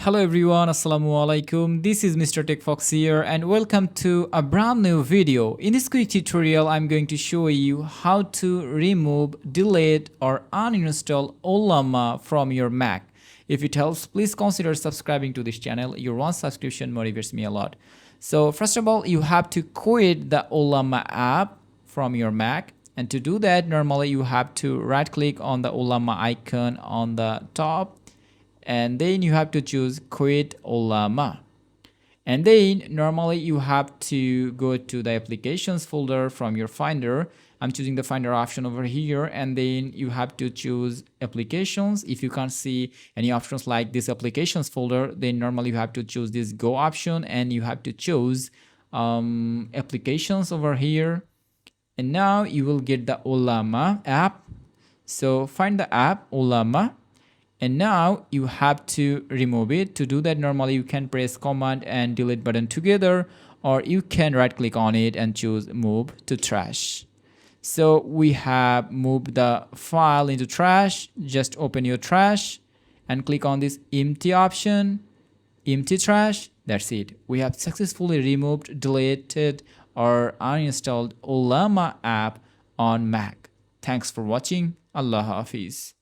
Hello everyone, Assalamu alaikum. This is Mr. Tech Fox here and welcome to a brand new video. In this quick tutorial, I'm going to show you how to remove, delete or uninstall Ollama from your Mac. If it helps, please consider subscribing to this channel. Your one subscription motivates me a lot. So first of all, you have to quit the Ollama app from your Mac. And to do that, normally you have to right click on the Ollama icon on the top. And then you have to choose quit Ollama, and then normally you have to go to the applications folder from your finder. I'm choosing the finder option over here, and then you have to choose applications. If you can't see any options like this applications folder, then normally you have to choose this go option and you have to choose applications over here, and now you will get the Ollama app. So find the app Ollama, and now you have to remove it. To do that, normally you can press command and delete button together, or you can right click on it and choose move to trash. So we have moved the file into trash. Just open your trash and click on this empty option, empty trash. That's it. We have successfully removed, deleted or uninstalled Ollama app on Mac. Thanks for watching. Allah Hafiz.